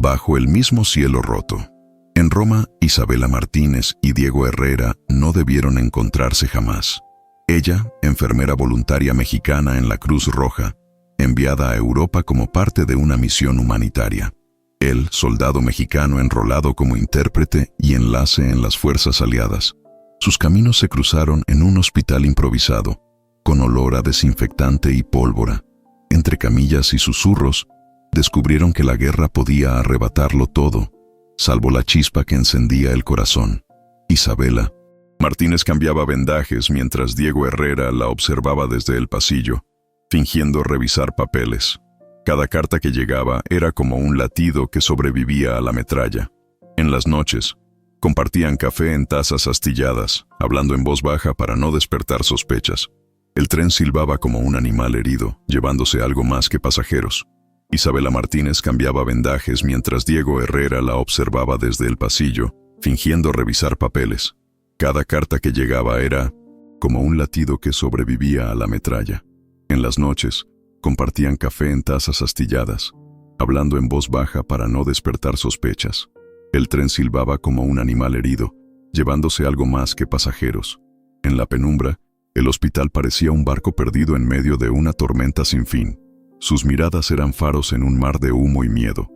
bajo el mismo cielo roto. En Roma, Isabela Martínez y Diego Herrera no debieron encontrarse jamás. Ella, enfermera voluntaria mexicana en la Cruz Roja, enviada a Europa como parte de una misión humanitaria. Él, soldado mexicano enrolado como intérprete y enlace en las fuerzas aliadas. Sus caminos se cruzaron en un hospital improvisado, con olor a desinfectante y pólvora. Entre camillas y susurros, descubrieron que la guerra podía arrebatarlo todo, salvo la chispa que encendía el corazón. Isabela Martínez cambiaba vendajes mientras Diego Herrera la observaba desde el pasillo, fingiendo revisar papeles. Cada carta que llegaba era como un latido que sobrevivía a la metralla. En las noches, compartían café en tazas astilladas, hablando en voz baja para no despertar sospechas. El tren silbaba como un animal herido, llevándose algo más que pasajeros. Isabela Martínez cambiaba vendajes mientras Diego Herrera la observaba desde el pasillo, fingiendo revisar papeles. Cada carta que llegaba era como un latido que sobrevivía a la metralla. En las noches, compartían café en tazas astilladas, hablando en voz baja para no despertar sospechas. El tren silbaba como un animal herido, llevándose algo más que pasajeros. En la penumbra, el hospital parecía un barco perdido en medio de una tormenta sin fin. Sus miradas eran faros en un mar de humo y miedo.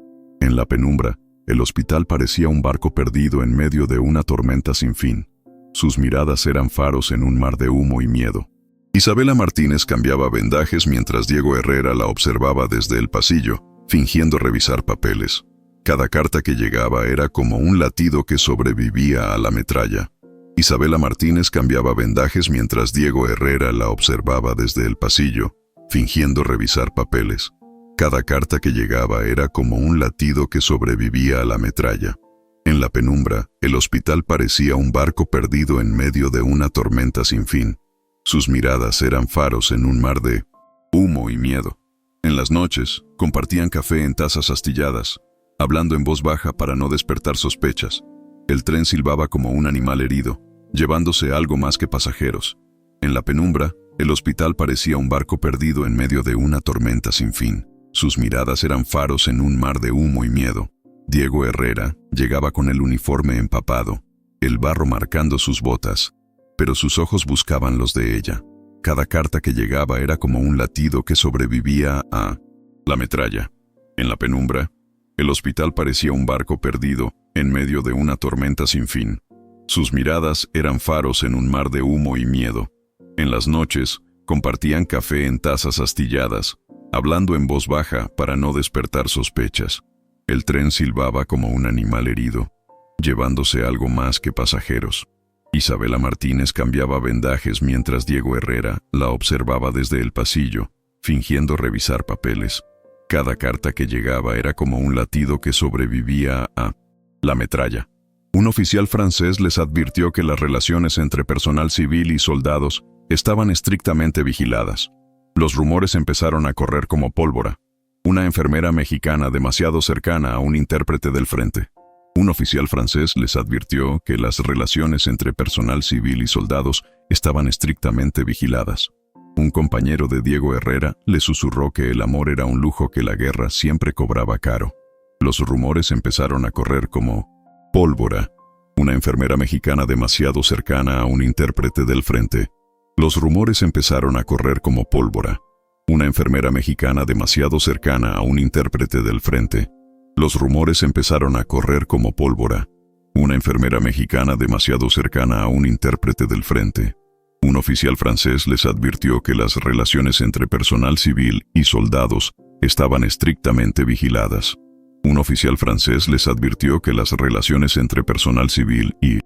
En la penumbra, el hospital parecía un barco perdido en medio de una tormenta sin fin. Sus miradas eran faros en un mar de humo y miedo. Isabela Martínez cambiaba vendajes mientras Diego Herrera la observaba desde el pasillo, fingiendo revisar papeles. Cada carta que llegaba era como un latido que sobrevivía a la metralla. Isabela Martínez cambiaba vendajes mientras Diego Herrera la observaba desde el pasillo, fingiendo revisar papeles. Cada carta que llegaba era como un latido que sobrevivía a la metralla. En la penumbra, el hospital parecía un barco perdido en medio de una tormenta sin fin. Sus miradas eran faros en un mar de humo y miedo. En las noches, compartían café en tazas astilladas, hablando en voz baja para no despertar sospechas. El tren silbaba como un animal herido, llevándose algo más que pasajeros. En la penumbra, el hospital parecía un barco perdido en medio de una tormenta sin fin. Sus miradas eran faros en un mar de humo y miedo. Diego Herrera llegaba con el uniforme empapado, el barro marcando sus botas, pero sus ojos buscaban los de ella. Cada carta que llegaba era como un latido que sobrevivía a la metralla. En la penumbra, el hospital parecía un barco perdido en medio de una tormenta sin fin. Sus miradas eran faros en un mar de humo y miedo. En las noches, compartían café en tazas astilladas, hablando en voz baja para no despertar sospechas. El tren silbaba como un animal herido, llevándose algo más que pasajeros. Isabela Martínez cambiaba vendajes mientras Diego Herrera la observaba desde el pasillo, fingiendo revisar papeles. Cada carta que llegaba era como un latido que sobrevivía a la metralla. Un oficial francés les advirtió que las relaciones entre personal civil y soldados estaban estrictamente vigiladas. Los rumores empezaron a correr como pólvora. Una enfermera mexicana demasiado cercana a un intérprete del frente. Un oficial francés les advirtió que las relaciones entre personal civil y soldados estaban estrictamente vigiladas. Un compañero de Diego Herrera le susurró que el amor era un lujo que la guerra siempre cobraba caro. Los rumores empezaron a correr como pólvora. Una enfermera mexicana demasiado cercana a un intérprete del frente. Los rumores empezaron a correr como pólvora. Una enfermera mexicana demasiado cercana a un intérprete del frente. Los rumores empezaron a correr como pólvora. Una enfermera mexicana demasiado cercana a un intérprete del frente. Un oficial francés les advirtió que las relaciones entre personal civil y soldados estaban estrictamente vigiladas. Un oficial francés les advirtió que las relaciones entre personal civil y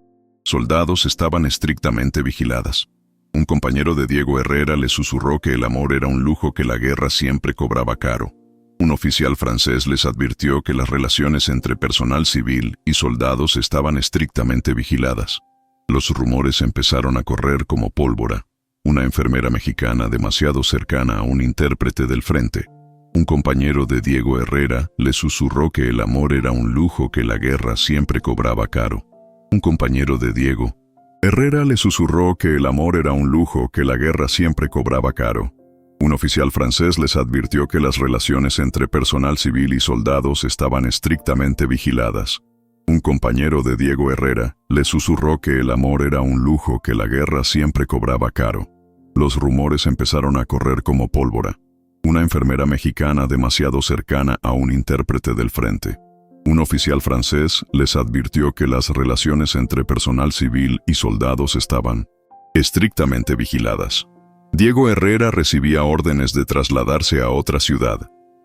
soldados estaban estrictamente vigiladas. Un compañero de Diego Herrera le susurró que el amor era un lujo que la guerra siempre cobraba caro. Un oficial francés les advirtió que las relaciones entre personal civil y soldados estaban estrictamente vigiladas. Los rumores empezaron a correr como pólvora. Una enfermera mexicana demasiado cercana a un intérprete del frente. Un compañero de Diego Herrera le susurró que el amor era un lujo que la guerra siempre cobraba caro. Un compañero de Diego Herrera le susurró que el amor era un lujo que la guerra siempre cobraba caro. Un oficial francés les advirtió que las relaciones entre personal civil y soldados estaban estrictamente vigiladas. Un compañero de Diego Herrera le susurró que el amor era un lujo que la guerra siempre cobraba caro. Los rumores empezaron a correr como pólvora. Una enfermera mexicana demasiado cercana a un intérprete del frente. Un oficial francés les advirtió que las relaciones entre personal civil y soldados estaban estrictamente vigiladas. Diego Herrera recibía órdenes de trasladarse a otra ciudad.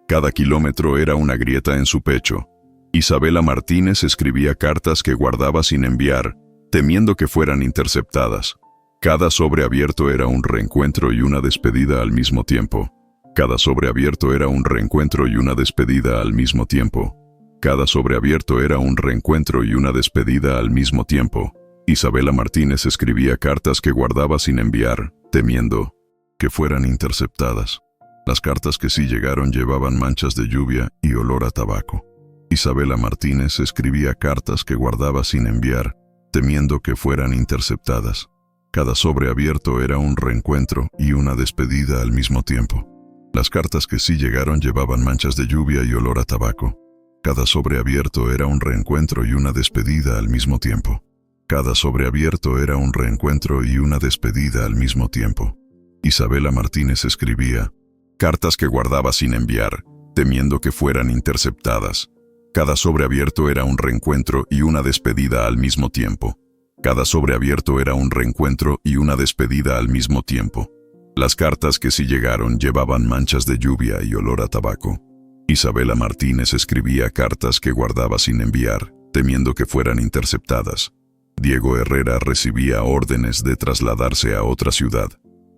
Cada kilómetro era una grieta en su pecho. Isabela Martínez escribía cartas que guardaba sin enviar, temiendo que fueran interceptadas. Cada sobre abierto era un reencuentro y una despedida al mismo tiempo. Cada sobre abierto era un reencuentro y una despedida al mismo tiempo. Cada sobre abierto era un reencuentro y una despedida al mismo tiempo. Isabela Martínez escribía cartas que guardaba sin enviar, temiendo que fueran interceptadas. Las cartas que sí llegaron llevaban manchas de lluvia y olor a tabaco. Isabela Martínez escribía cartas que guardaba sin enviar, temiendo que fueran interceptadas. Cada sobre abierto era un reencuentro y una despedida al mismo tiempo. Las cartas que sí llegaron llevaban manchas de lluvia y olor a tabaco. Cada sobre abierto era un reencuentro y una despedida al mismo tiempo. Cada sobre abierto era un reencuentro y una despedida al mismo tiempo. Isabela Martínez escribía cartas que guardaba sin enviar, temiendo que fueran interceptadas. Cada sobre abierto era un reencuentro y una despedida al mismo tiempo. Cada sobre abierto era un reencuentro y una despedida al mismo tiempo. Las cartas que sí llegaron llevaban manchas de lluvia y olor a tabaco. Isabela Martínez escribía cartas que guardaba sin enviar, temiendo que fueran interceptadas. Diego Herrera recibía órdenes de trasladarse a otra ciudad.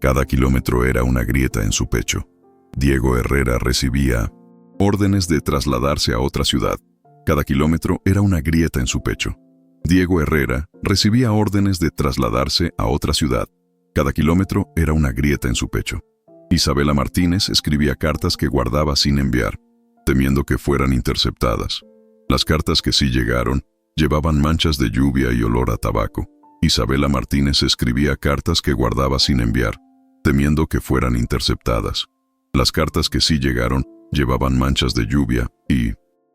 Cada kilómetro era una grieta en su pecho. Diego Herrera recibía órdenes de trasladarse a otra ciudad. Cada kilómetro era una grieta en su pecho. Diego Herrera recibía órdenes de trasladarse a otra ciudad. Cada kilómetro era una grieta en su pecho. Isabela Martínez escribía cartas que guardaba sin enviar, temiendo que fueran interceptadas. Las cartas que sí llegaron llevaban manchas de lluvia y olor a tabaco. Isabela Martínez escribía cartas que guardaba sin enviar, temiendo que fueran interceptadas. Las cartas que sí llegaron llevaban manchas de lluvia y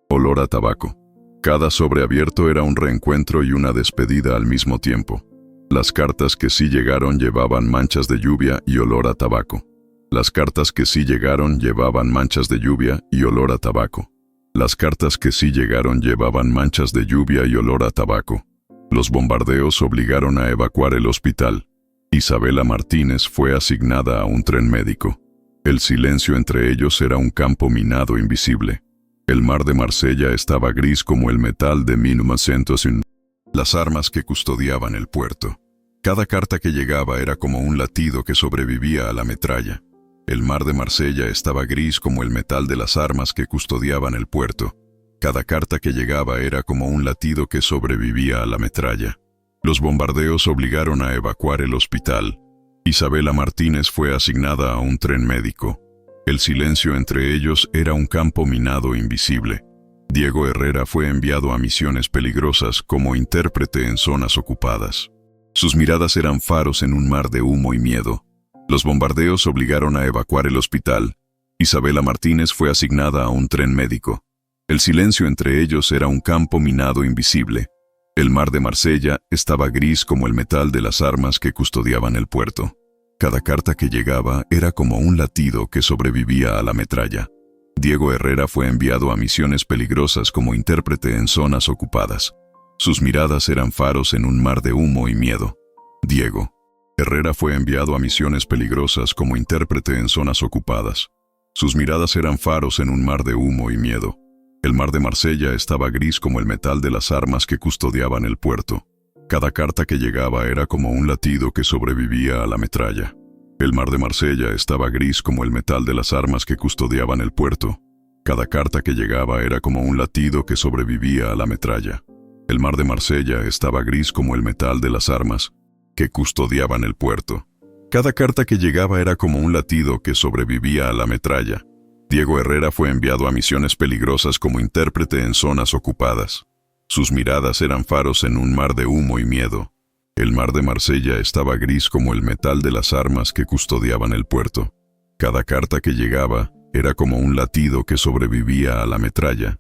olor a tabaco. Cada sobre abierto era un reencuentro y una despedida al mismo tiempo. Las cartas que sí llegaron llevaban manchas de lluvia y olor a tabaco. Las cartas que sí llegaron llevaban manchas de lluvia y olor a tabaco. Las cartas que sí llegaron llevaban manchas de lluvia y olor a tabaco. Los bombardeos obligaron a evacuar el hospital. Isabela Martínez fue asignada a un tren médico. El silencio entre ellos era un campo minado invisible. El mar de Marsella estaba gris como el metal de 1901. Las armas que custodiaban el puerto. Cada carta que llegaba era como un latido que sobrevivía a la metralla. El mar de Marsella estaba gris como el metal de las armas que custodiaban el puerto. Cada carta que llegaba era como un latido que sobrevivía a la metralla. Los bombardeos obligaron a evacuar el hospital. Isabela Martínez fue asignada a un tren médico. El silencio entre ellos era un campo minado invisible. Diego Herrera fue enviado a misiones peligrosas como intérprete en zonas ocupadas. Sus miradas eran faros en un mar de humo y miedo. Los bombardeos obligaron a evacuar el hospital. Isabela Martínez fue asignada a un tren médico. El silencio entre ellos era un campo minado invisible. El mar de Marsella estaba gris como el metal de las armas que custodiaban el puerto. Cada carta que llegaba era como un latido que sobrevivía a la metralla. Diego Herrera fue enviado a misiones peligrosas como intérprete en zonas ocupadas. Sus miradas eran faros en un mar de humo y miedo. Diego Herrera fue enviado a misiones peligrosas como intérprete en zonas ocupadas. Sus miradas eran faros en un mar de humo y miedo. El mar de Marsella estaba gris como el metal de las armas que custodiaban el puerto. Cada carta que llegaba era como un latido que sobrevivía a la metralla. El mar de Marsella estaba gris como el metal de las armas que custodiaban el puerto. Cada carta que llegaba era como un latido que sobrevivía a la metralla. El mar de Marsella estaba gris como el metal de las armas que custodiaban el puerto. Cada carta que llegaba era como un latido que sobrevivía a la metralla. Diego Herrera fue enviado a misiones peligrosas como intérprete en zonas ocupadas. Sus miradas eran faros en un mar de humo y miedo. El mar de Marsella estaba gris como el metal de las armas que custodiaban el puerto. Cada carta que llegaba era como un latido que sobrevivía a la metralla.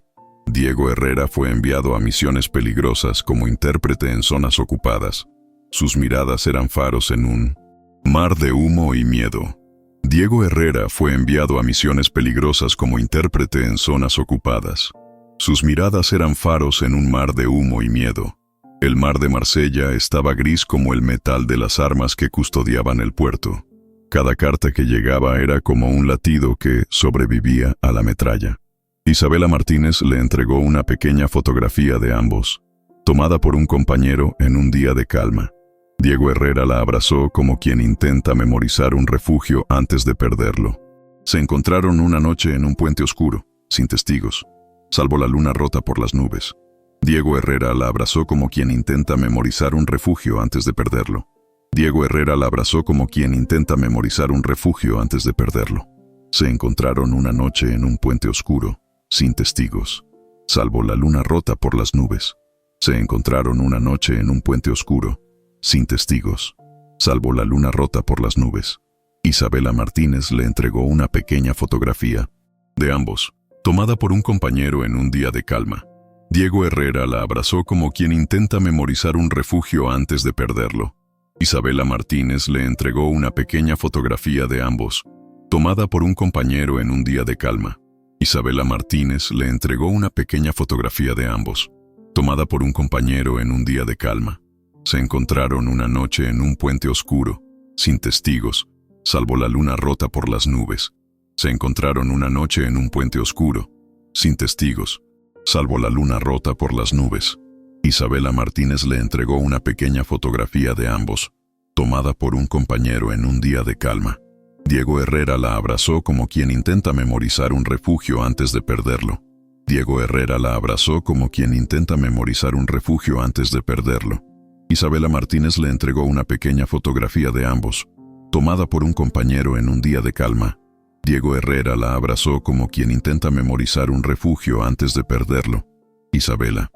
Diego Herrera fue enviado a misiones peligrosas como intérprete en zonas ocupadas. Sus miradas eran faros en un mar de humo y miedo. Diego Herrera fue enviado a misiones peligrosas como intérprete en zonas ocupadas. Sus miradas eran faros en un mar de humo y miedo. El mar de Marsella estaba gris como el metal de las armas que custodiaban el puerto. Cada carta que llegaba era como un latido que sobrevivía a la metralla. Isabela Martínez le entregó una pequeña fotografía de ambos, tomada por un compañero en un día de calma. Diego Herrera la abrazó como quien intenta memorizar un refugio antes de perderlo. Se encontraron una noche en un puente oscuro, sin testigos, salvo la luna rota por las nubes. Diego Herrera la abrazó como quien intenta memorizar un refugio antes de perderlo. Diego Herrera la abrazó como quien intenta memorizar un refugio antes de perderlo. Se encontraron una noche en un puente oscuro, sin testigos, salvo la luna rota por las nubes. Se encontraron una noche en un puente oscuro, sin testigos, salvo la luna rota por las nubes. Isabela Martínez le entregó una pequeña fotografía de ambos, tomada por un compañero en un día de calma. Diego Herrera la abrazó como quien intenta memorizar un refugio antes de perderlo. Isabela Martínez le entregó una pequeña fotografía de ambos, tomada por un compañero en un día de calma. Isabela Martínez le entregó una pequeña fotografía de ambos, tomada por un compañero en un día de calma. Se encontraron una noche en un puente oscuro, sin testigos, salvo la luna rota por las nubes. Se encontraron una noche en un puente oscuro, sin testigos, salvo la luna rota por las nubes. Isabela Martínez le entregó una pequeña fotografía de ambos, tomada por un compañero en un día de calma. Diego Herrera la abrazó como quien intenta memorizar un refugio antes de perderlo. Diego Herrera la abrazó como quien intenta memorizar un refugio antes de perderlo. Isabela Martínez le entregó una pequeña fotografía de ambos, tomada por un compañero en un día de calma. Diego Herrera la abrazó como quien intenta memorizar un refugio antes de perderlo. Isabela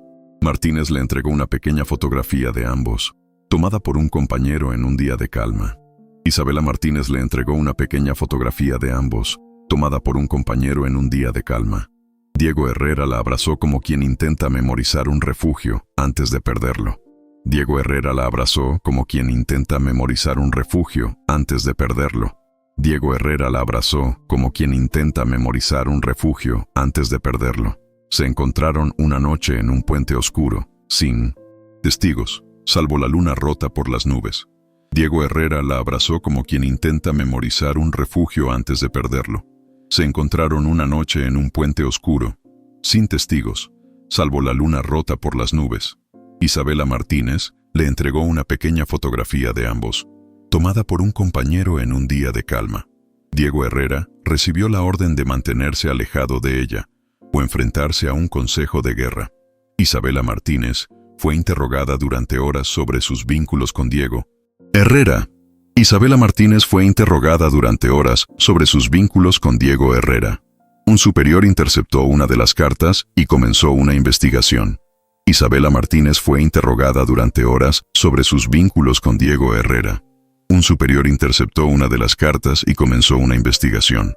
Martínez le entregó una pequeña fotografía de ambos, tomada por un compañero en un día de calma. Isabela Martínez le entregó una pequeña fotografía de ambos, tomada por un compañero en un día de calma. Diego Herrera la abrazó como quien intenta memorizar un refugio antes de perderlo. Diego Herrera la abrazó como quien intenta memorizar un refugio antes de perderlo. Diego Herrera la abrazó como quien intenta memorizar un refugio antes de perderlo. Se encontraron una noche en un puente oscuro, sin testigos, salvo la luna rota por las nubes. Diego Herrera la abrazó como quien intenta memorizar un refugio antes de perderlo. Se encontraron una noche en un puente oscuro, sin testigos, salvo la luna rota por las nubes. Isabela Martínez le entregó una pequeña fotografía de ambos, tomada por un compañero en un día de calma. Diego Herrera recibió la orden de mantenerse alejado de ella o enfrentarse a un consejo de guerra. Isabela Martínez fue interrogada durante horas sobre sus vínculos con Diego Herrera. Isabela Martínez fue interrogada durante horas sobre sus vínculos con Diego Herrera. Un superior interceptó una de las cartas y comenzó una investigación. Isabela Martínez fue interrogada durante horas sobre sus vínculos con Diego Herrera. Un superior interceptó una de las cartas y comenzó una investigación.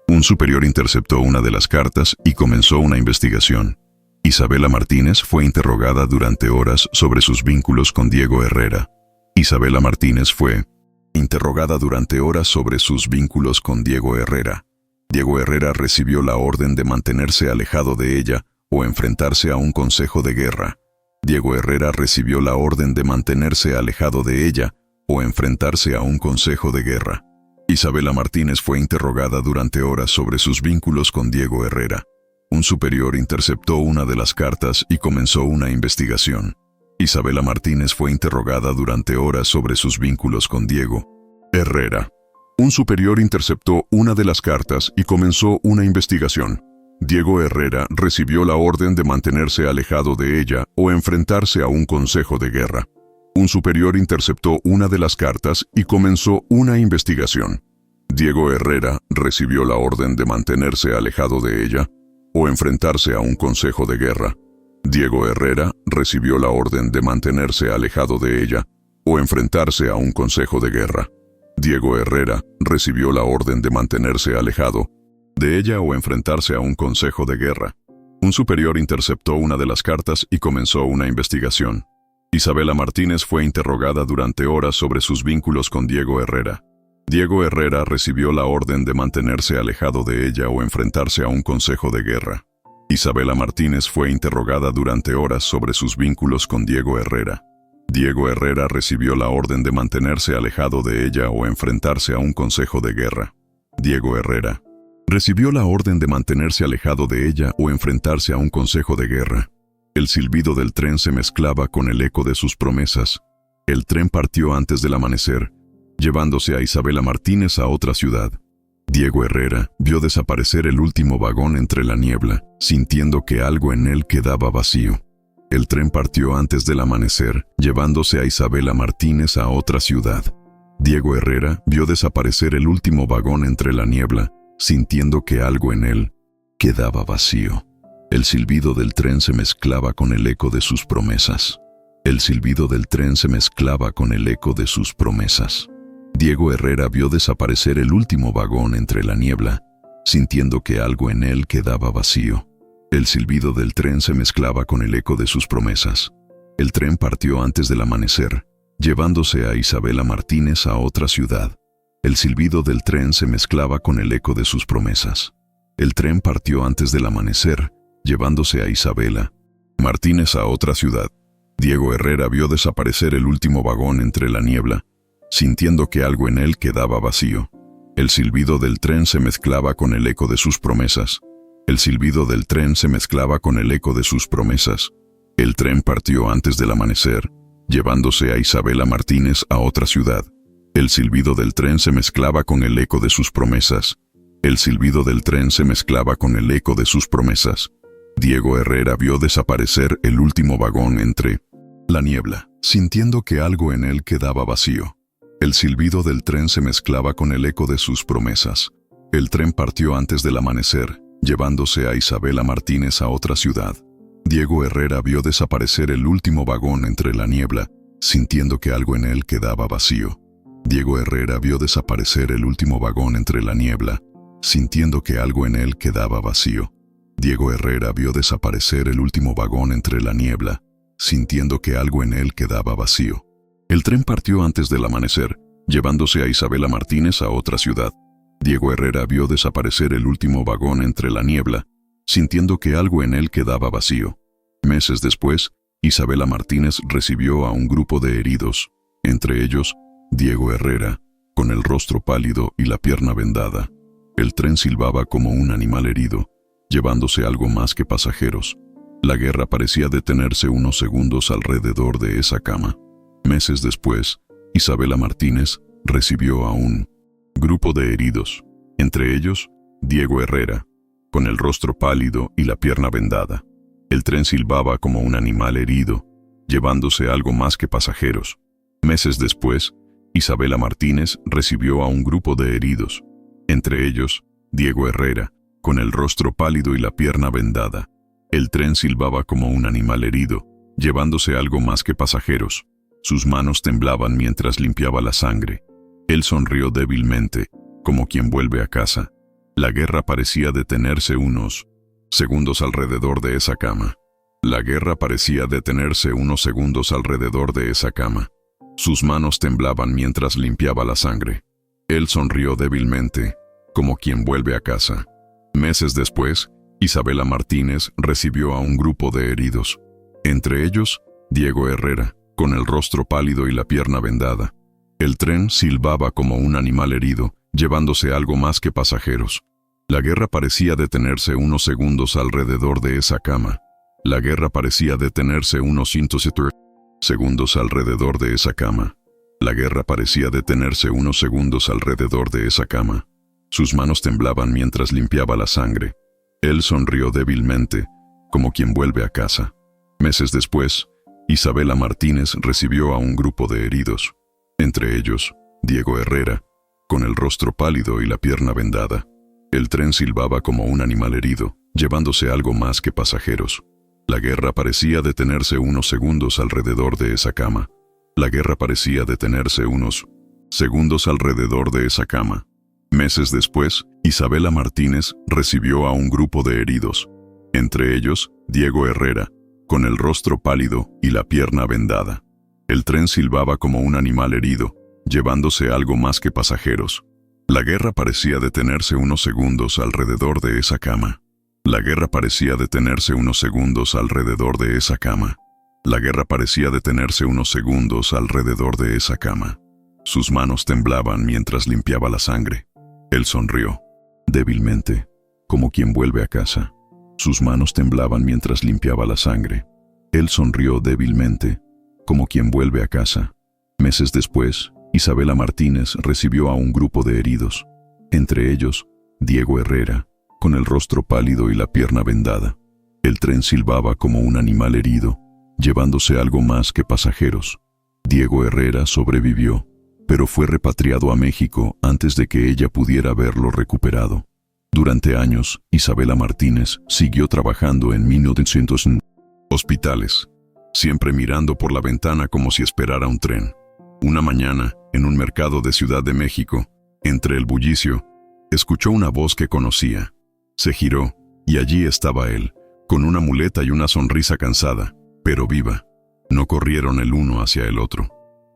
Un superior interceptó una de las cartas y comenzó una investigación. Isabela Martínez fue interrogada durante horas sobre sus vínculos con Diego Herrera. Isabela Martínez fue interrogada durante horas sobre sus vínculos con Diego Herrera. Diego Herrera recibió la orden de mantenerse alejado de ella o enfrentarse a un consejo de guerra. Diego Herrera recibió la orden de mantenerse alejado de ella o enfrentarse a un consejo de guerra. Isabela Martínez fue interrogada durante horas sobre sus vínculos con Diego Herrera. Un superior interceptó una de las cartas y comenzó una investigación. Isabela Martínez fue interrogada durante horas sobre sus vínculos con Diego Herrera. Un superior interceptó una de las cartas y comenzó una investigación. Diego Herrera recibió la orden de mantenerse alejado de ella o enfrentarse a un consejo de guerra. Un superior interceptó una de las cartas y comenzó una investigación. Diego Herrera recibió la orden de mantenerse alejado de ella o enfrentarse a un consejo de guerra. Diego Herrera recibió la orden de mantenerse alejado de ella o enfrentarse a un consejo de guerra. Diego Herrera recibió la orden de mantenerse alejado de ella o enfrentarse a un consejo de guerra. Un superior interceptó una de las cartas y comenzó una investigación. Isabela Martínez fue interrogada durante horas sobre sus vínculos con Diego Herrera. Diego Herrera recibió la orden de mantenerse alejado de ella o enfrentarse a un consejo de guerra. Isabela Martínez fue interrogada durante horas sobre sus vínculos con Diego Herrera. Diego Herrera recibió la orden de mantenerse alejado de ella o enfrentarse a un consejo de guerra. Diego Herrera recibió la orden de mantenerse alejado de ella o enfrentarse a un consejo de guerra. El silbido del tren se mezclaba con el eco de sus promesas. El tren partió antes del amanecer, llevándose a Isabela Martínez a otra ciudad. Diego Herrera vio desaparecer el último vagón entre la niebla, sintiendo que algo en él quedaba vacío. El tren partió antes del amanecer, llevándose a Isabela Martínez a otra ciudad. Diego Herrera vio desaparecer el último vagón entre la niebla, sintiendo que algo en él quedaba vacío. El silbido del tren se mezclaba con el eco de sus promesas. El silbido del tren se mezclaba con el eco de sus promesas. Diego Herrera vio desaparecer el último vagón entre la niebla, sintiendo que algo en él quedaba vacío. El silbido del tren se mezclaba con el eco de sus promesas. El tren partió antes del amanecer, llevándose a Isabela Martínez a otra ciudad. El silbido del tren se mezclaba con el eco de sus promesas. El tren partió antes del amanecer, llevándose a Isabela Martínez a otra ciudad. Diego Herrera vio desaparecer el último vagón entre la niebla, sintiendo que algo en él quedaba vacío. El silbido del tren se mezclaba con el eco de sus promesas. El silbido del tren se mezclaba con el eco de sus promesas. El tren partió antes del amanecer, llevándose a Isabela Martínez a otra ciudad. El silbido del tren se mezclaba con el eco de sus promesas. El silbido del tren se mezclaba con el eco de sus promesas. Diego Herrera vio desaparecer el último vagón entre la niebla, sintiendo que algo en él quedaba vacío. El silbido del tren se mezclaba con el eco de sus promesas. El tren partió antes del amanecer, llevándose a Isabela Martínez a otra ciudad. Diego Herrera vio desaparecer el último vagón entre la niebla, sintiendo que algo en él quedaba vacío. Diego Herrera vio desaparecer el último vagón entre la niebla, sintiendo que algo en él quedaba vacío. Diego Herrera vio desaparecer el último vagón entre la niebla, sintiendo que algo en él quedaba vacío. El tren partió antes del amanecer, llevándose a Isabela Martínez a otra ciudad. Diego Herrera vio desaparecer el último vagón entre la niebla, sintiendo que algo en él quedaba vacío. Meses después, Isabela Martínez recibió a un grupo de heridos, entre ellos, Diego Herrera, con el rostro pálido y la pierna vendada. El tren silbaba como un animal herido, llevándose algo más que pasajeros. La guerra parecía detenerse unos segundos alrededor de esa cama. Meses después, Isabela Martínez recibió a un grupo de heridos, entre ellos, Diego Herrera, con el rostro pálido y la pierna vendada. El tren silbaba como un animal herido, llevándose algo más que pasajeros. Meses después, Isabela Martínez recibió a un grupo de heridos, entre ellos, Diego Herrera, con el rostro pálido y la pierna vendada. El tren silbaba como un animal herido, llevándose algo más que pasajeros. Sus manos temblaban mientras limpiaba la sangre. Él sonrió débilmente, como quien vuelve a casa. La guerra parecía detenerse unos segundos alrededor de esa cama. La guerra parecía detenerse unos segundos alrededor de esa cama. Sus manos temblaban mientras limpiaba la sangre. Él sonrió débilmente, como quien vuelve a casa. Meses después, Isabela Martínez recibió a un grupo de heridos, entre ellos, Diego Herrera, con el rostro pálido y la pierna vendada. El tren silbaba como un animal herido, llevándose algo más que pasajeros. La guerra parecía detenerse unos segundos alrededor de esa cama. La guerra parecía detenerse unos 170 segundos alrededor de esa cama. La guerra parecía detenerse unos segundos alrededor de esa cama. Sus manos temblaban mientras limpiaba la sangre. Él sonrió débilmente, como quien vuelve a casa. Meses después, Isabela Martínez recibió a un grupo de heridos, entre ellos, Diego Herrera, con el rostro pálido y la pierna vendada. El tren silbaba como un animal herido, llevándose algo más que pasajeros. La guerra parecía detenerse unos segundos alrededor de esa cama. La guerra parecía detenerse unos segundos alrededor de esa cama. Meses después, Isabela Martínez recibió a un grupo de heridos, entre ellos Diego Herrera, con el rostro pálido y la pierna vendada. El tren silbaba como un animal herido, llevándose algo más que pasajeros. La guerra parecía detenerse unos segundos alrededor de esa cama. La guerra parecía detenerse unos segundos alrededor de esa cama. La guerra parecía detenerse unos segundos alrededor de esa cama. Sus manos temblaban mientras limpiaba la sangre. Él sonrió, débilmente, como quien vuelve a casa. Sus manos temblaban mientras limpiaba la sangre. Él sonrió débilmente, como quien vuelve a casa. Meses después, Isabela Martínez recibió a un grupo de heridos, entre ellos Diego Herrera, con el rostro pálido y la pierna vendada. El tren silbaba como un animal herido, llevándose algo más que pasajeros. Diego Herrera sobrevivió, pero fue repatriado a México antes de que ella pudiera verlo recuperado. Durante años, Isabela Martínez siguió trabajando en 1900 hospitales, siempre mirando por la ventana como si esperara un tren. Una mañana, en un mercado de Ciudad de México, entre el bullicio, escuchó una voz que conocía. Se giró, y allí estaba él, con una muleta y una sonrisa cansada, pero viva. No corrieron el uno hacia el otro.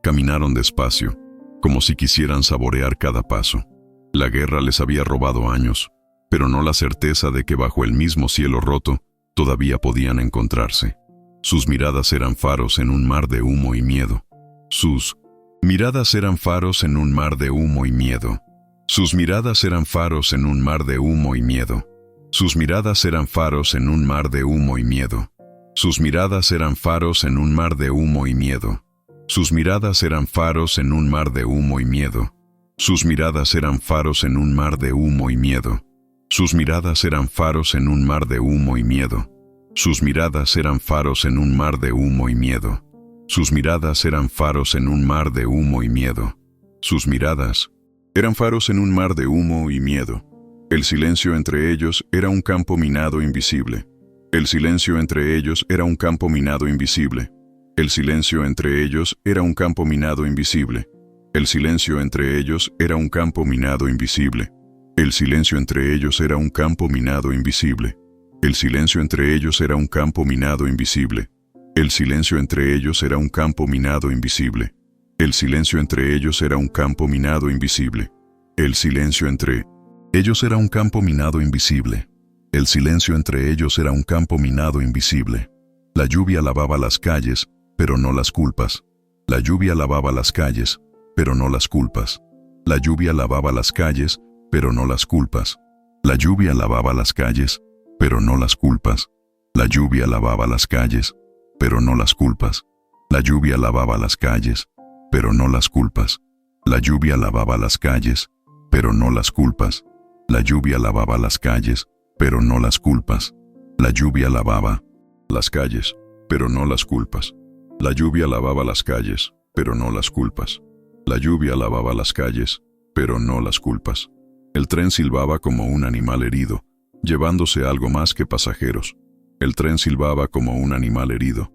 Caminaron despacio, como si quisieran saborear cada paso. La guerra les había robado años, pero no la certeza de que bajo el mismo cielo roto todavía podían encontrarse. Sus miradas eran faros en un mar de humo y miedo. Sus miradas eran faros en un mar de humo y miedo. Sus miradas eran faros en un mar de humo y miedo. Sus miradas eran faros en un mar de humo y miedo. Sus miradas eran faros en un mar de humo y miedo. Sus miradas eran faros en un mar de humo y miedo. Sus miradas eran faros en un mar de humo y miedo. Sus miradas eran faros en un mar de humo y miedo. Sus miradas eran faros en un mar de humo y miedo. Sus miradas eran faros en un mar de humo y miedo. Sus miradas eran faros en un mar de humo y miedo. El silencio entre ellos era un campo minado invisible. El silencio entre ellos era un campo minado invisible. El silencio entre ellos era un campo minado invisible. El silencio entre ellos era un campo minado invisible. El silencio entre ellos era un campo minado invisible. El silencio entre ellos era un campo minado invisible. El silencio entre ellos era un campo minado invisible. El silencio entre ellos era un campo minado invisible. El silencio entre ellos era un campo minado invisible. El silencio entre ellos era un campo minado invisible. La lluvia lavaba las calles, pero no las culpas. La lluvia lavaba las calles, pero no las culpas. La lluvia lavaba las calles, pero no las culpas. La lluvia lavaba las calles, pero no las culpas. La lluvia lavaba las calles, pero no las culpas. La lluvia lavaba las calles, pero no las culpas. La lluvia lavaba las calles, pero no las culpas. La lluvia lavaba las calles, pero no las culpas. La lluvia lavaba las calles, pero no las culpas. La lluvia lavaba las calles, pero no las culpas. La lluvia lavaba las calles, pero no las culpas. El tren silbaba como un animal herido, llevándose algo más que pasajeros. El tren silbaba como un animal herido,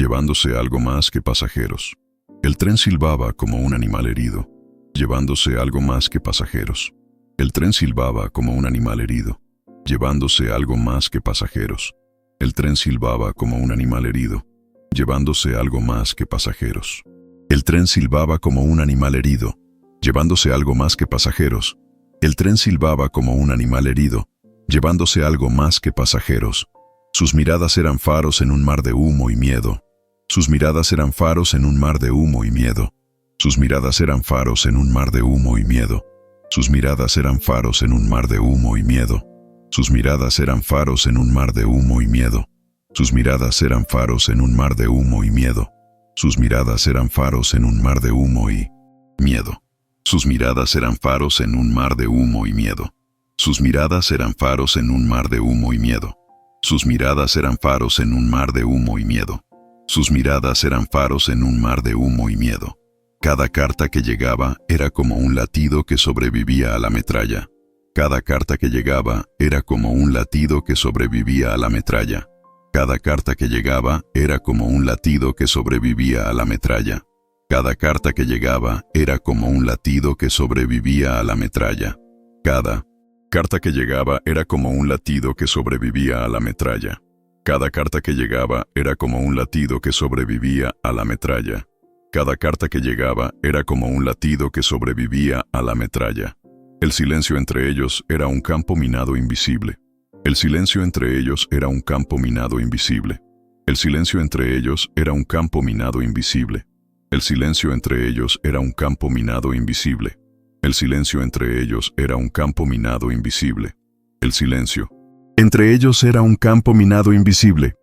llevándose algo más que pasajeros. El tren silbaba como un animal herido, llevándose algo más que pasajeros. El tren silbaba como un animal herido, llevándose algo más que pasajeros. El tren silbaba como un animal herido, llevándose algo más que pasajeros. El tren silbaba como un animal herido, llevándose algo más que pasajeros. El tren silbaba como un animal herido, llevándose algo más que pasajeros. Sus miradas eran faros en un mar de humo y miedo. Sus miradas eran faros en un mar de humo y miedo. Sus miradas eran faros en un mar de humo y miedo. Sus miradas eran faros en un mar de humo y miedo. Sus miradas eran faros en un mar de humo y miedo. Sus miradas eran faros en un mar de humo y miedo. Sus miradas eran faros en un mar de humo y miedo. Sus miradas eran faros en un mar de humo y miedo. Sus miradas eran faros en un mar de humo y miedo. Sus miradas eran faros en un mar de humo y miedo. Sus miradas eran faros en un mar de humo y miedo. Cada carta que llegaba era como un latido que sobrevivía a la metralla. Cada carta que llegaba era como un latido que sobrevivía a la metralla. Cada carta que llegaba era como un latido que sobrevivía a la metralla. Cada carta que llegaba era como un latido que sobrevivía a la metralla. Cada carta que llegaba era como un latido que sobrevivía a la metralla. Cada carta que llegaba era como un latido que sobrevivía a la metralla. Cada carta que llegaba era como un latido que sobrevivía a la metralla. El silencio entre ellos era un campo minado invisible. El silencio entre ellos era un campo minado invisible. El silencio entre ellos era un campo minado invisible. El silencio entre ellos era un campo minado invisible. El silencio entre ellos era un campo minado invisible. El silencio entre ellos era un campo minado invisible.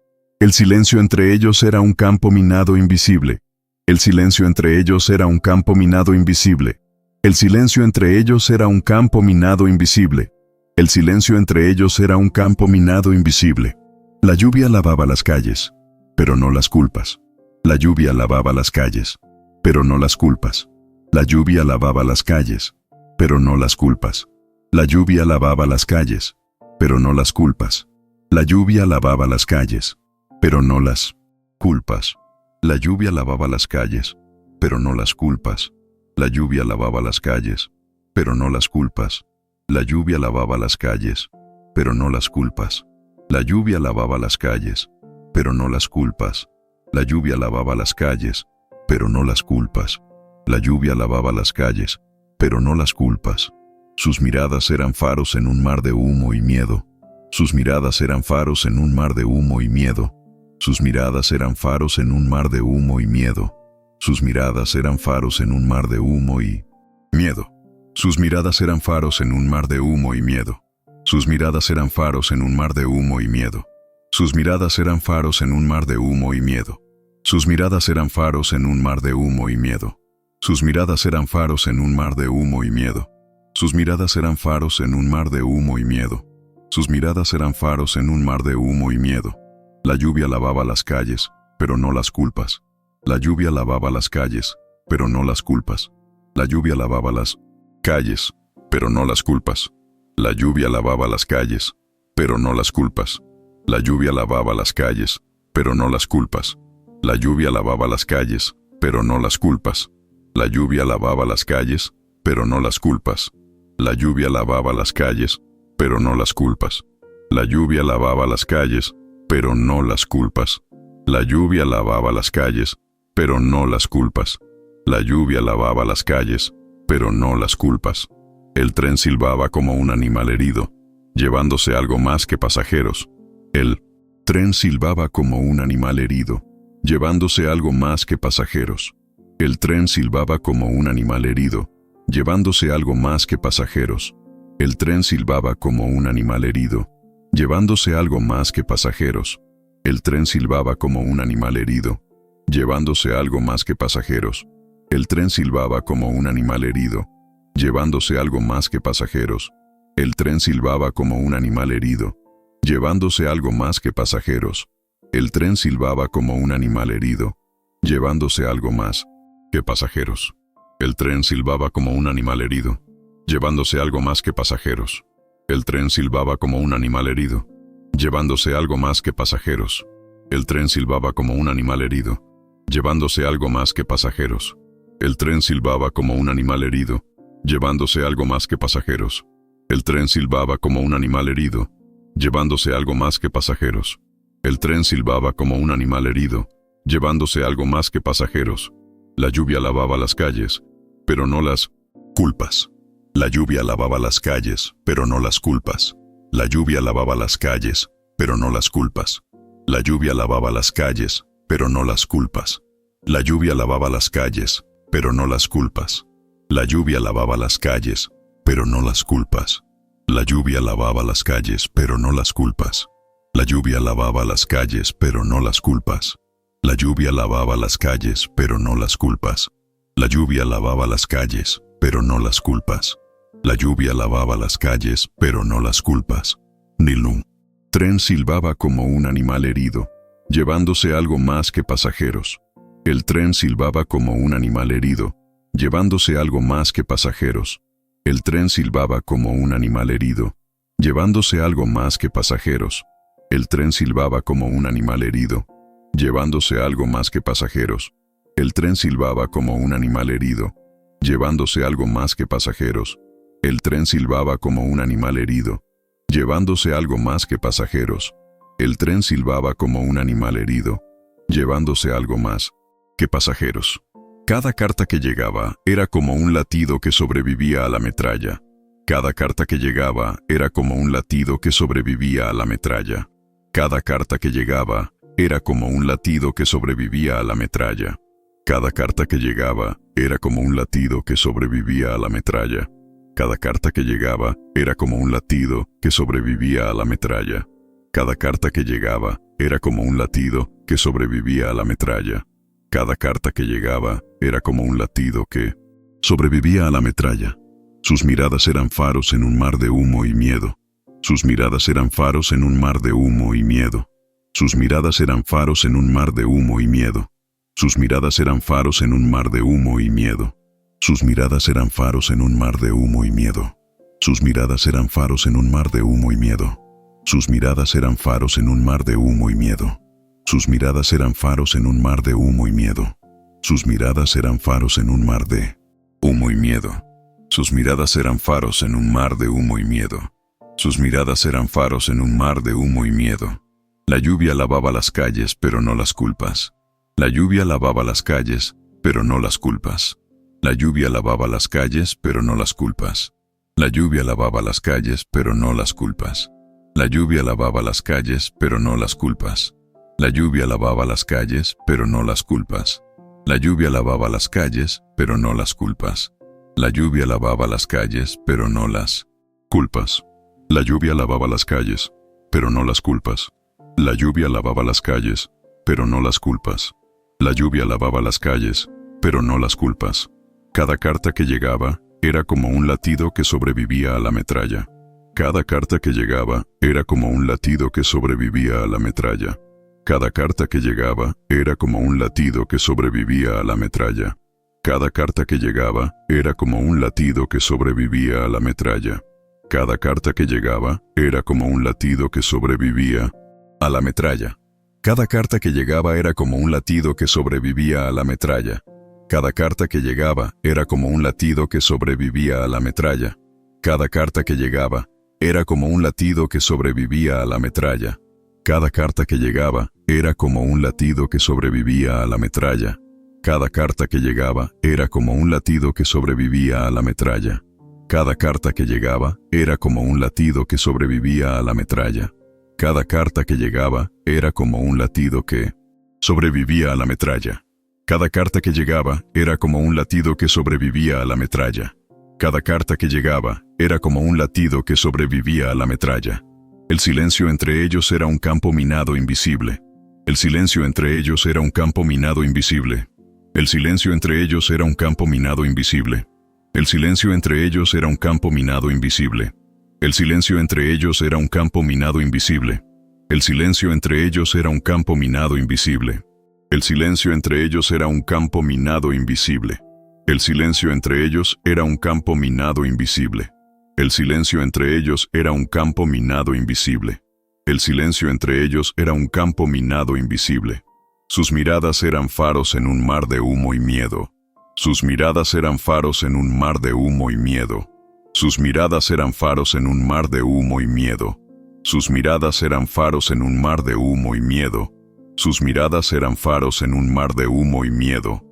El silencio entre ellos era un campo minado invisible. El silencio entre ellos era un campo minado invisible. El silencio entre ellos era un campo minado invisible. El silencio entre ellos era un campo minado invisible. La lluvia lavaba las calles, pero no las culpas. La lluvia lavaba las calles, pero no las culpas. La lluvia lavaba las calles, pero no las culpas. La lluvia lavaba las calles, pero no las culpas. La lluvia lavaba las calles, pero no las culpas. La lluvia lavaba las calles, pero no las culpas. La lluvia lavaba las calles, pero no las culpas. La lluvia lavaba las calles, pero no las culpas. La lluvia lavaba las calles, pero no las culpas. La lluvia lavaba las calles, pero no las culpas. La lluvia lavaba las calles, pero no las culpas. Sus miradas eran faros en un mar de humo y miedo. Sus miradas eran faros en un mar de humo y miedo. Sus miradas eran faros en un mar de humo y miedo. Sus miradas eran faros en un mar de humo y miedo. Sus miradas eran faros en un mar de humo y miedo. Sus miradas eran faros en un mar de humo y miedo. Sus miradas eran faros en un mar de humo y miedo. Sus miradas eran faros en un mar de humo y miedo. Sus miradas eran faros en un mar de humo y miedo. Sus miradas eran faros en un mar de humo y miedo. Sus miradas eran faros en un mar de humo y miedo. La lluvia lavaba las calles, pero no las culpas. La lluvia lavaba las calles, pero no las culpas. La lluvia lavaba las calles, pero no las culpas. La lluvia lavaba las calles, pero no las culpas. La lluvia lavaba las calles, pero no las culpas. La lluvia lavaba las calles, pero no las culpas. La lluvia lavaba las calles, pero no las culpas. La lluvia lavaba las calles, pero no las culpas. La lluvia lavaba las calles, pero no las culpas. La lluvia lavaba las calles, pero no las culpas. La lluvia lavaba las calles, pero no las culpas. El tren silbaba como un animal herido, llevándose algo más que pasajeros. El tren silbaba como un animal herido, llevándose algo más que pasajeros. El tren silbaba como un animal herido, llevándose algo más que pasajeros. El tren silbaba como un animal herido, llevándose algo más que pasajeros. El tren silbaba como un animal herido, llevándose algo más que pasajeros. El tren silbaba como un animal herido, llevándose algo más que pasajeros. El tren silbaba como un animal herido, llevándose algo más que pasajeros. El tren silbaba como un animal herido, llevándose algo más que pasajeros. El tren silbaba como un animal herido, llevándose algo más que pasajeros. El tren silbaba como un animal herido, llevándose algo más que pasajeros. El tren silbaba como un animal herido, llevándose algo más que pasajeros. El tren silbaba como un animal herido, llevándose algo más que pasajeros. El tren silbaba como un animal herido, llevándose algo más que pasajeros. El tren silbaba como un animal herido, llevándose algo más que pasajeros. La lluvia lavaba las calles, pero no las culpas. La lluvia lavaba las calles, pero no las culpas. La lluvia lavaba las calles, pero no las culpas. La lluvia lavaba las calles, pero no las culpas. La lluvia lavaba las calles, pero no las culpas. La lluvia lavaba las calles, pero no las culpas. La lluvia lavaba las calles, pero no las culpas. La lluvia lavaba las calles, pero no las culpas. La lluvia lavaba las calles, pero no las culpas. La lluvia lavaba las calles, pero no las culpas. La lluvia lavaba las calles, pero no las culpas. Nilum. Tren silbaba como un animal herido, llevándose algo más que pasajeros. El tren silbaba como un animal herido, llevándose algo más que pasajeros. El tren silbaba como un animal herido, llevándose algo más que pasajeros. El tren silbaba como un animal herido, llevándose algo más que pasajeros. El tren silbaba como un animal herido, llevándose algo más que pasajeros. El tren silbaba como un animal herido, llevándose algo más que pasajeros. El tren silbaba como un animal herido, llevándose algo más que pasajeros. Cada carta que llegaba era como un latido que sobrevivía a la metralla. Cada carta que llegaba era como un latido que sobrevivía a la metralla. Cada carta que llegaba era como un latido que sobrevivía a la metralla. Cada carta que llegaba era como un latido que sobrevivía a la metralla. Cada carta que llegaba era como un latido que sobrevivía a la metralla. Cada carta que llegaba era como un latido que sobrevivía a la metralla. Cada carta que llegaba era como un latido que sobrevivía a la metralla. Sus miradas eran faros en un mar de humo y miedo. Sus miradas eran faros en un mar de humo y miedo. Sus miradas eran faros en un mar de humo y miedo. Sus miradas eran faros en un mar de humo y miedo. Sus miradas eran faros en un mar de humo y miedo. Sus miradas eran faros en un mar de humo y miedo. Sus miradas eran faros en un mar de humo y miedo. Sus miradas eran faros en un mar de humo y miedo. Sus miradas eran faros en un mar de humo y miedo. Sus miradas eran faros en un mar de humo y miedo. Sus miradas eran faros en un mar de humo y miedo. La lluvia lavaba las calles, pero no las culpas. La lluvia lavaba las calles, pero no las culpas. La lluvia lavaba las calles, pero no las culpas. La lluvia lavaba las calles, pero no las culpas. La lluvia lavaba las calles, pero no las culpas. La lluvia lavaba las calles, pero no las culpas. La lluvia lavaba las calles, pero no las culpas. La lluvia lavaba las calles, pero no las culpas. La lluvia lavaba las calles, pero no las culpas. La lluvia lavaba las calles, pero no las culpas. La lluvia lavaba las calles, pero no las culpas. Cada carta que llegaba era como un latido que sobrevivía a la metralla. Cada carta que llegaba era como un latido que sobrevivía a la metralla. Cada carta que llegaba era como un latido que sobrevivía a la metralla. Cada carta que llegaba era como un latido que sobrevivía a la metralla. Cada carta que llegaba era como un latido que sobrevivía a la metralla. Cada carta que llegaba era como un latido que sobrevivía a la metralla. Cada carta que llegaba era como un latido que sobrevivía a la metralla. Cada carta que llegaba era como un latido que sobrevivía a la metralla. Cada carta que llegaba era como un latido que sobrevivía a la metralla. Cada carta que llegaba era como un latido que sobrevivía a la metralla. Cada carta que llegaba era como un latido que sobrevivía a la metralla. Cada carta que llegaba era como un latido que sobrevivía a la metralla. Cada carta que llegaba era como un latido que sobrevivía a la metralla. Cada carta que llegaba era como un latido que sobrevivía a la metralla. El silencio entre ellos era un campo minado invisible. El silencio entre ellos era un campo minado invisible. El silencio entre ellos era un campo minado invisible. El silencio entre ellos era un campo minado invisible. El silencio entre ellos era un campo minado invisible. El silencio entre ellos era un campo minado invisible. El silencio entre ellos era un campo minado invisible. El silencio entre ellos era un campo minado invisible. El silencio entre ellos era un campo minado invisible. El silencio entre ellos era un campo minado invisible. Sus miradas eran faros en un mar de humo y miedo. Sus miradas eran faros en un mar de humo y miedo. Sus miradas eran faros en un mar de humo y miedo. Sus miradas eran faros en un mar de humo y miedo. Sus miradas eran faros en un mar de humo y miedo.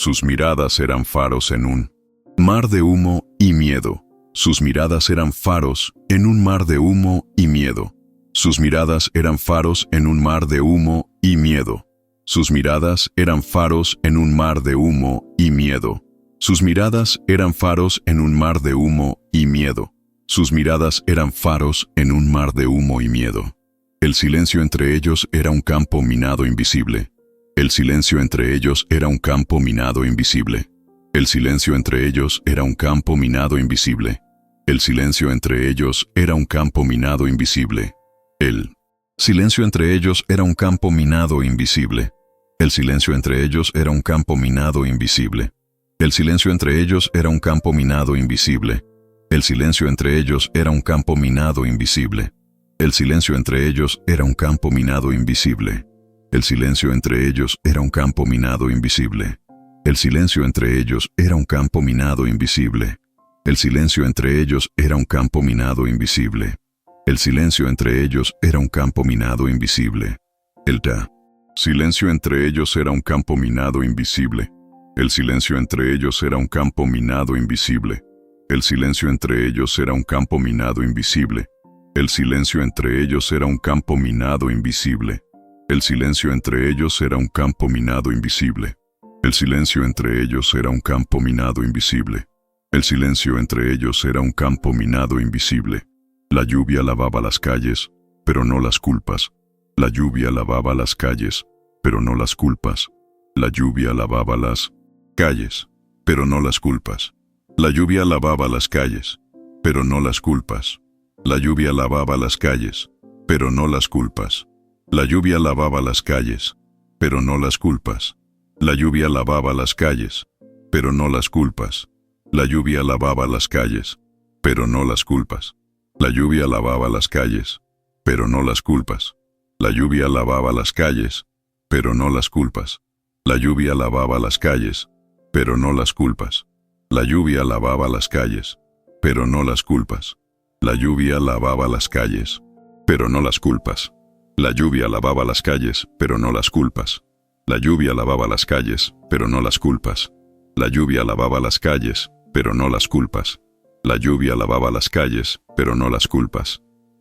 Sus miradas eran faros en un mar de humo y miedo. Sus miradas eran faros en un mar de humo y miedo. Sus miradas eran faros en un mar de humo y miedo. Sus miradas eran faros en un mar de humo y miedo. Sus miradas eran faros en un mar de humo y miedo. Sus miradas eran faros en un mar de humo y miedo. El silencio entre ellos era un campo minado invisible. El silencio entre ellos era un campo minado invisible. El silencio entre ellos era un campo minado invisible. El silencio entre ellos era un campo minado invisible. El silencio entre ellos era un campo minado invisible. El silencio entre ellos era un campo minado invisible. El silencio entre ellos era un campo minado invisible. El silencio entre ellos era un campo minado invisible. El silencio entre ellos era un campo minado invisible. El silencio entre ellos era un campo minado invisible. El silencio entre ellos era un campo minado invisible. El silencio entre ellos era un campo minado invisible. El silencio entre ellos era un campo minado invisible. El silencio entre ellos era un campo minado invisible. El silencio entre ellos era un campo minado invisible. El silencio entre ellos era un campo minado invisible. El silencio entre ellos era un campo minado invisible. El silencio entre ellos era un campo minado invisible. El silencio entre ellos era un campo minado invisible. El silencio entre ellos era un campo minado invisible. La lluvia lavaba las calles, pero no las culpas. La lluvia lavaba las calles, pero no las culpas. La lluvia lavaba las calles, pero no las culpas. La lluvia lavaba las calles, pero no las culpas. La lluvia lavaba las calles, pero no las culpas. La lluvia lavaba las calles, pero no las culpas. La lluvia lavaba las calles, pero no las culpas. La lluvia lavaba las calles, pero no las culpas. La lluvia lavaba las calles, pero no las culpas. La lluvia lavaba las calles, pero no las culpas. La lluvia lavaba las calles, pero no las culpas. La lluvia lavaba las calles, pero no las culpas. La lluvia lavaba las calles, pero no las culpas. La lluvia lavaba las calles, pero no las culpas. La lluvia lavaba las calles, pero no las culpas. La lluvia lavaba las calles, pero no las culpas. La lluvia lavaba las calles, pero no las culpas.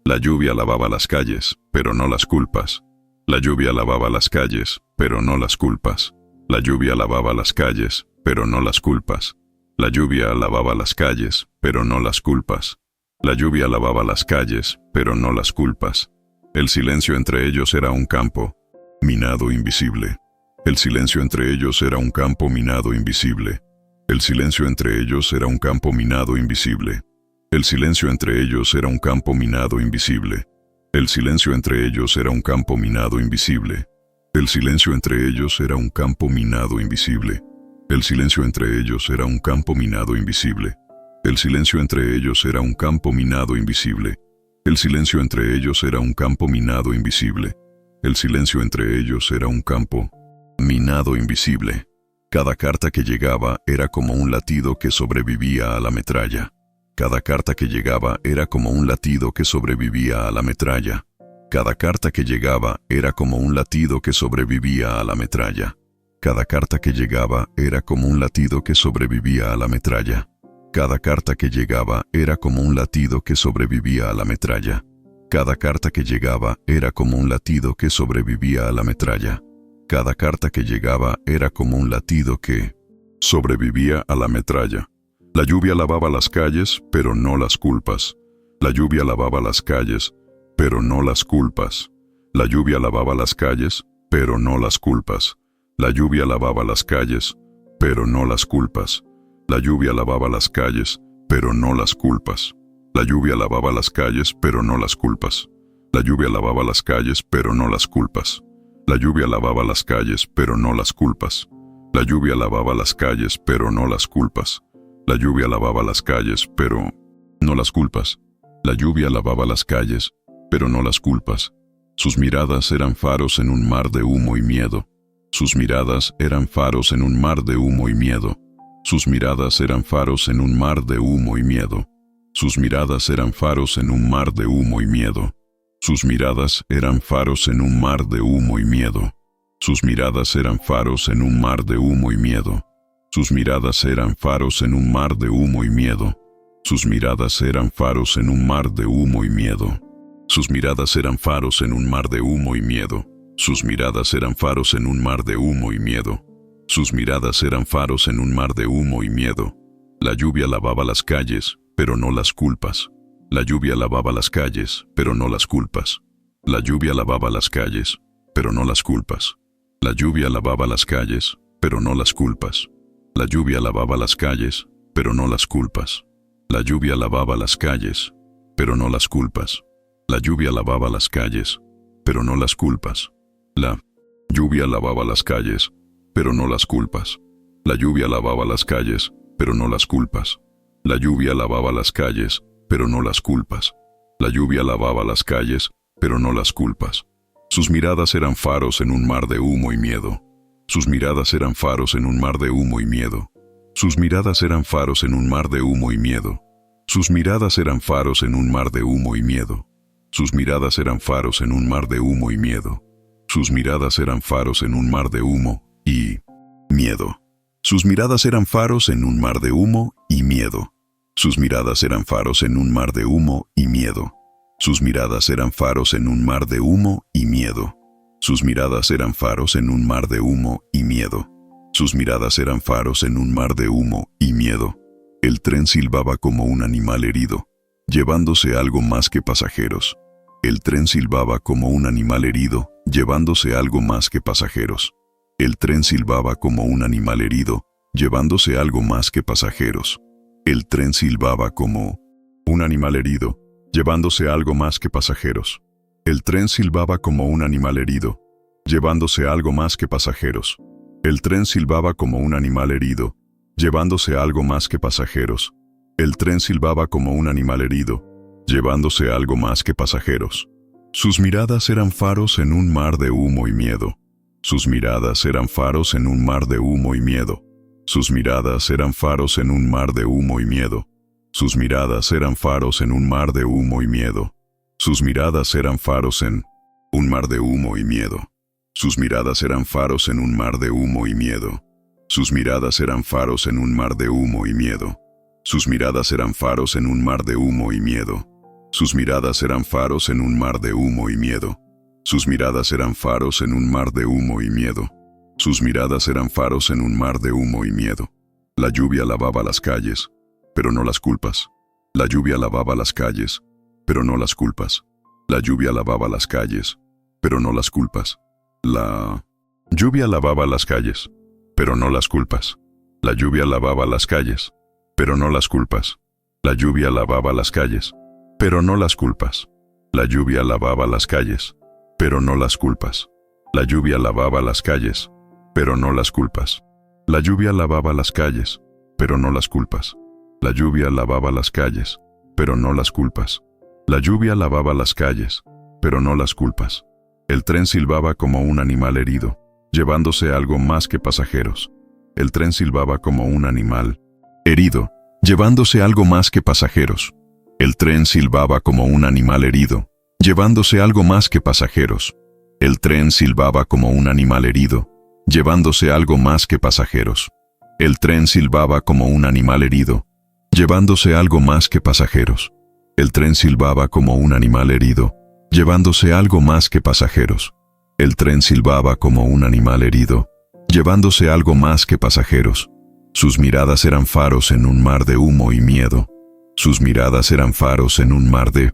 La lluvia lavaba las calles, pero no las culpas. La lluvia lavaba las calles, pero no las culpas. La lluvia lavaba las calles, pero no las culpas. La lluvia lavaba las calles, pero no las culpas. La lluvia lavaba las calles, pero no las culpas. El silencio entre ellos era un campo minado invisible. El silencio entre ellos era un campo minado invisible. El silencio entre ellos era un campo minado invisible. El silencio entre ellos era un campo minado invisible. El silencio entre ellos era un campo minado invisible. El silencio entre ellos era un campo minado invisible. El silencio entre ellos era un campo minado invisible. El silencio entre ellos era un campo minado invisible. El silencio entre ellos era un campo minado invisible. El silencio entre ellos era un campo minado invisible. Cada carta que llegaba era como un latido que sobrevivía a la metralla. Cada carta que llegaba era como un latido que sobrevivía a la metralla. Cada carta que llegaba era como un latido que sobrevivía a la metralla. Cada carta que llegaba era como un latido que sobrevivía a la metralla. Cada carta que llegaba era como un latido que sobrevivía a la metralla. Cada carta que llegaba era como un latido que sobrevivía a la metralla. Cada carta que llegaba era como un latido que sobrevivía a la metralla. La lluvia lavaba las calles, pero no las culpas. La lluvia lavaba las calles, pero no las culpas. La lluvia lavaba las calles, pero no las culpas. La lluvia lavaba las calles, pero no las culpas. La lluvia lavaba las calles, pero no las culpas. La lluvia lavaba las calles, pero no las culpas. La lluvia lavaba las calles, pero no las culpas. La lluvia lavaba las calles, pero no las culpas. La lluvia lavaba las calles, pero no las culpas. La lluvia lavaba las calles, pero no las culpas. La lluvia lavaba las calles, pero no las culpas. Sus miradas eran faros en un mar de humo y miedo. Sus miradas eran faros en un mar de humo y miedo. Sus miradas eran faros en un mar de humo y miedo. Sus miradas eran faros en un mar de humo y miedo. Sus miradas eran faros en un mar de humo y miedo. Sus miradas eran faros en un mar de humo y miedo. Sus miradas eran faros en un mar de humo y miedo. Sus miradas eran faros en un mar de humo y miedo. Sus miradas eran faros en un mar de humo y miedo. Sus miradas eran faros en un mar de humo y miedo. Sus miradas eran faros en un mar de humo y miedo. La lluvia lavaba las calles, pero no las culpas. La lluvia lavaba las calles, pero no las culpas. La lluvia lavaba las calles, pero no las culpas. La lluvia lavaba las calles, pero no las culpas. La lluvia lavaba las calles, pero no las culpas. La lluvia lavaba las calles, pero no las culpas. La lluvia lavaba las calles, pero no las culpas. La lluvia lavaba las calles, pero no las culpas. La lluvia lavaba las calles, pero no las culpas. La lluvia lavaba las calles, pero no las culpas. La lluvia lavaba las calles, pero no las culpas. Sus miradas eran faros en un mar de humo y miedo. Sus miradas eran faros en un mar de humo y miedo. Sus miradas eran faros en un mar de humo y miedo. Sus miradas eran faros en un mar de humo y miedo. Sus miradas eran faros en un mar de humo y miedo. Sus miradas eran faros en un mar de humo y miedo. Sus miradas eran faros en un mar de humo y miedo. Sus miradas eran faros en un mar de humo y miedo. Sus miradas eran faros en un mar de humo y miedo. Sus miradas eran faros en un mar de humo y miedo. Sus miradas eran faros en un mar de humo y miedo. El tren silbaba como un animal herido, llevándose algo más que pasajeros. El tren silbaba como un animal herido, llevándose algo más que pasajeros. El tren silbaba como un animal herido, llevándose algo más que pasajeros. El tren silbaba como un animal herido, llevándose algo más que pasajeros. El tren silbaba como un animal herido, llevándose algo más que pasajeros. El tren silbaba como un animal herido, llevándose algo más que pasajeros. El tren silbaba como un animal herido, llevándose algo más que pasajeros. Sus miradas eran faros en un mar de humo y miedo. Sus miradas eran faros en un mar de humo y miedo. Sus miradas eran faros en un mar de humo y miedo. Sus miradas eran faros en un mar de humo y miedo. Sus miradas eran faros en un mar de humo y miedo. Sus miradas eran faros en un mar de humo y miedo. Sus miradas eran faros en un mar de humo y miedo. Sus miradas eran faros en un mar de humo y miedo. Sus miradas eran faros en un mar de humo y miedo. Sus miradas eran faros en un mar de humo y miedo. Sus miradas eran faros en un mar de humo y miedo. La lluvia lavaba las calles, pero no las culpas. La lluvia lavaba las calles, pero no las culpas. La lluvia lavaba las calles, pero no las culpas. La lluvia lavaba las calles, pero no las culpas. La lluvia lavaba las calles, pero no las culpas. La lluvia lavaba las calles, pero no las culpas. La lluvia lavaba las calles, pero no las culpas. La lluvia lavaba las calles, pero no las culpas. La lluvia lavaba las calles, pero no las culpas. La lluvia lavaba las calles, pero no las culpas. La lluvia lavaba las calles, pero no las culpas. El tren silbaba como un animal herido, llevándose algo más que pasajeros. El tren silbaba como un animal herido, llevándose algo más que pasajeros. El tren silbaba como un animal herido, llevándose algo más que pasajeros. El tren silbaba como un animal herido, llevándose algo más que pasajeros. El tren silbaba como un animal herido, llevándose algo más que pasajeros. El tren silbaba como un animal herido, llevándose algo más que pasajeros. El tren silbaba como un animal herido, llevándose algo más que pasajeros. Sus miradas eran faros en un mar de humo y miedo. Sus miradas eran faros en un mar de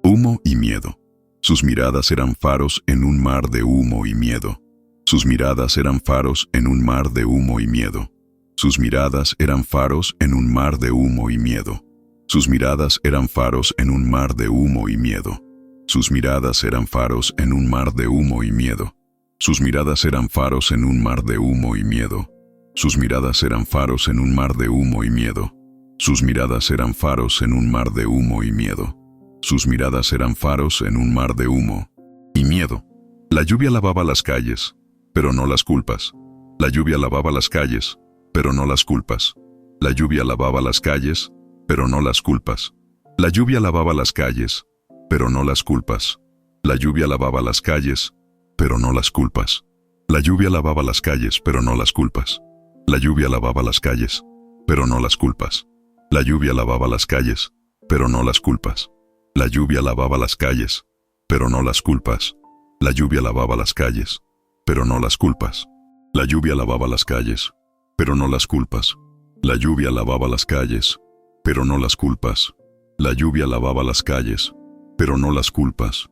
humo y miedo. Sus miradas eran faros en un mar de humo y miedo. Sus miradas eran faros en un mar de humo y miedo. Sus miradas eran faros en un mar de humo y miedo. Sus miradas eran faros en un mar de humo y miedo. Sus miradas eran faros en un mar de humo y miedo. Sus miradas eran faros en un mar de humo y miedo. Sus miradas eran faros en un mar de humo y miedo. Sus miradas eran faros en un mar de humo y miedo. Sus miradas eran faros en un mar de humo y miedo. La lluvia lavaba las calles, pero no las culpas. La lluvia lavaba las calles, pero no las culpas. La lluvia lavaba las calles, pero no las culpas. La lluvia lavaba las calles, pero no las culpas. La lluvia lavaba las calles, pero no las culpas. La lluvia lavaba las calles, pero no las culpas. La lluvia lavaba las calles, pero no las culpas. La lluvia lavaba las calles, pero no las culpas. La lluvia lavaba las calles, pero no las culpas. La lluvia lavaba las calles, pero no las culpas. La lluvia lavaba las calles, pero no las culpas. La lluvia lavaba las calles, pero no las culpas.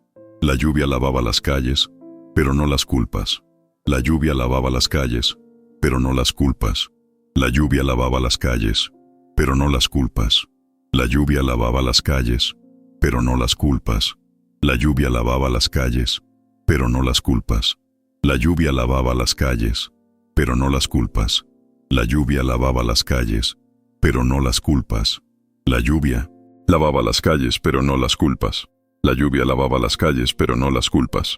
La lluvia lavaba las calles, pero no las culpas. La lluvia lavaba las calles, pero no las culpas. La lluvia lavaba las calles, pero no las culpas. La lluvia lavaba las calles, pero no las culpas. La lluvia lavaba las calles, pero no las culpas. La lluvia lavaba las calles, pero no las culpas. La lluvia lavaba las calles, pero no las culpas. La lluvia lavaba las calles, pero no las culpas. La lluvia lavaba las calles, pero no las culpas. La lluvia lavaba las calles, pero no las culpas.